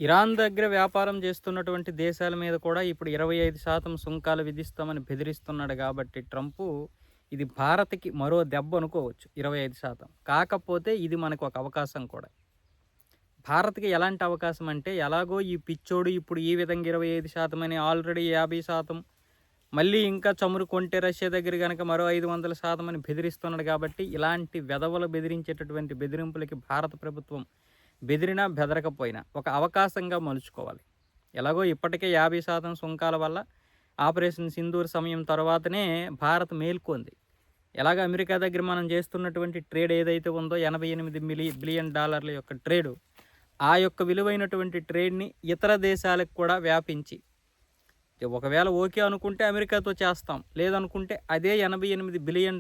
Iran దగ్గర వ్యాపారం చేస్తున్నటువంటి దేశాల మీద కూడా ఇప్పుడు 25% సుంకాలు విధిస్తామని బెదిరిస్తున్నాడు కాబట్టి ట్రంపు ఇది భారత్‌కి మరో దెబ్బ అనుకోవచ్చు 25%. కాకపోతే ఇది మనకు ఒక అవకాశం కూడా. భారత్‌కి ఎలాంటి అవకాశం అంటే ఎలాగో ఈ పిచ్చోడు ఇప్పుడు ఈ విధంగా 25% అని ఆల్రెడీ 50% మళ్ళీ ఇంకా చమురు కొంటే రష్యా దగ్గర గనక మరో 500% అని బెదిరిస్తున్నాడు కాబట్టి ఇలాంటి వెధవలు బెదిరించేటటువంటి బెదిరింపులకి భారత ప్రభుత్వం బెదిరినా బెదరకపోయినా ఒక అవకాశంగా మలుచుకోవాలి. ఎలాగో ఇప్పటికే 50% సుంకాల వల్ల ఆపరేషన్ సింధూర్ సమయం తర్వాతనే భారత్ మేల్కొంది. ఎలాగ అమెరికా దగ్గర మనం చేస్తున్నటువంటి ట్రేడ్ ఏదైతే ఉందో $88 బిలియన్ యొక్క ట్రేడు, ఆ యొక్క విలువైనటువంటి ట్రేడ్‌ని ఇతర దేశాలకు కూడా వ్యాపించి ఒకవేళ ఓకే అనుకుంటే అమెరికాతో చేస్తాం. లేదనుకుంటే అదే $88 బిలియన్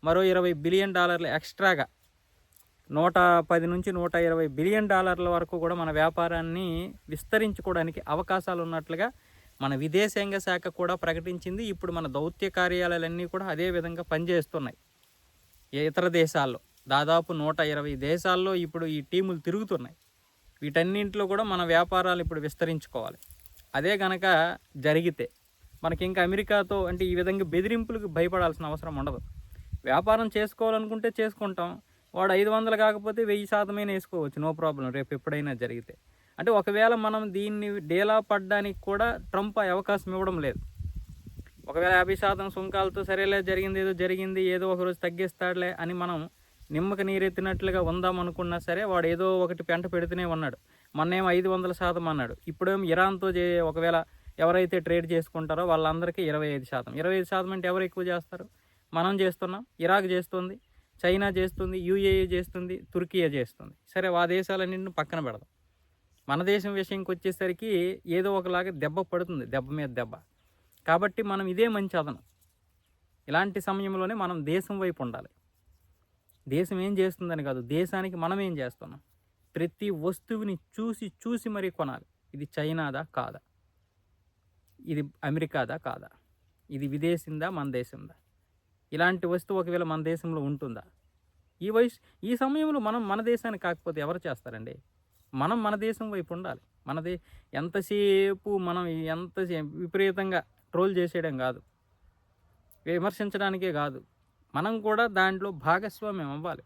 మరో $20 బిలియన్ ఎక్స్ట్రాగా 110 నుంచి $120 బిలియన్ వరకు కూడా మన వ్యాపారాన్ని విస్తరించుకోవడానికి అవకాశాలు ఉన్నట్లుగా మన విదేశాంగ శాఖ కూడా ప్రకటించింది. ఇప్పుడు మన దౌత్య కార్యాలయాలన్నీ కూడా అదే విధంగా పనిచేస్తున్నాయి. ఇతర దేశాల్లో దాదాపు 120 దేశాల్లో ఇప్పుడు ఈ టీములు తిరుగుతున్నాయి. వీటన్నింటిలో కూడా మన వ్యాపారాలు ఇప్పుడు విస్తరించుకోవాలి. అదే గనక జరిగితే మనకి ఇంకా అమెరికాతో అంటే ఈ విధంగా బెదిరింపులకు భయపడాల్సిన అవసరం ఉండదు. వ్యాపారం చేసుకోవాలనుకుంటే చేసుకుంటాం. వాడు 500 కాకపోతే 1000% వేసుకోవచ్చు, నో ప్రాబ్లం. రేపు ఎప్పుడైనా జరిగితే అంటే ఒకవేళ మనం దీన్ని డేలా పడడానికి కూడా ట్రంప్ అవకాశం ఇవ్వడం లేదు. ఒకవేళ 50% సుంకాలతో సరేలే జరిగింది ఏదో ఒకరోజు తగ్గిస్తాడులే అని మనం నిమ్మక నీరెత్తినట్లుగా ఉందామనుకున్నా సరే వాడు ఏదో ఒకటి పెంట పెడుతూనే ఉన్నాడు. మొన్నేమో 500% అన్నాడు. ఇప్పుడేమో ఇరాన్తో ఒకవేళ ఎవరైతే ట్రేడ్ చేసుకుంటారో వాళ్ళందరికీ 25%. 25% అంటే ఎవరు ఎక్కువ చేస్తారు? మనం చేస్తున్నాం, ఇరాక్ చేస్తుంది, చైనా చేస్తుంది, యూఏఈ చేస్తుంది, తుర్కియా చేస్తుంది. సరే ఆ దేశాలన్నింటిని పక్కన పెడదాం. మన దేశం విషయంకి వచ్చేసరికి ఏదో ఒకలాగా దెబ్బ పడుతుంది, దెబ్బ మీద దెబ్బ. కాబట్టి మనం ఇదే మంచి అదనం. ఇలాంటి సమయంలోనే మనం దేశం వైపు ఉండాలి. దేశం ఏం చేస్తుందని కాదు, దేశానికి మనం ఏం చేస్తున్నాం. ప్రతి వస్తువుని చూసి మరీ కొనాలి. ఇది చైనాదా కాదా, ఇది అమెరికాదా కాదా, ఇది విదేశీందా మన దేశందా, ఇలాంటి వస్తువు ఒకవేళ మన దేశంలో ఉంటుందా? ఈ సమయంలో మనం మన దేశానికి కాకపోతే ఎవరు చేస్తారండి? మనం మన దేశం వైపు ఉండాలి. ఎంతసేపు మనం విపరీతంగా ట్రోల్ చేసేయడం కాదు, విమర్శించడానికే కాదు, మనం కూడా దాంట్లో భాగస్వామ్యం అవ్వాలి.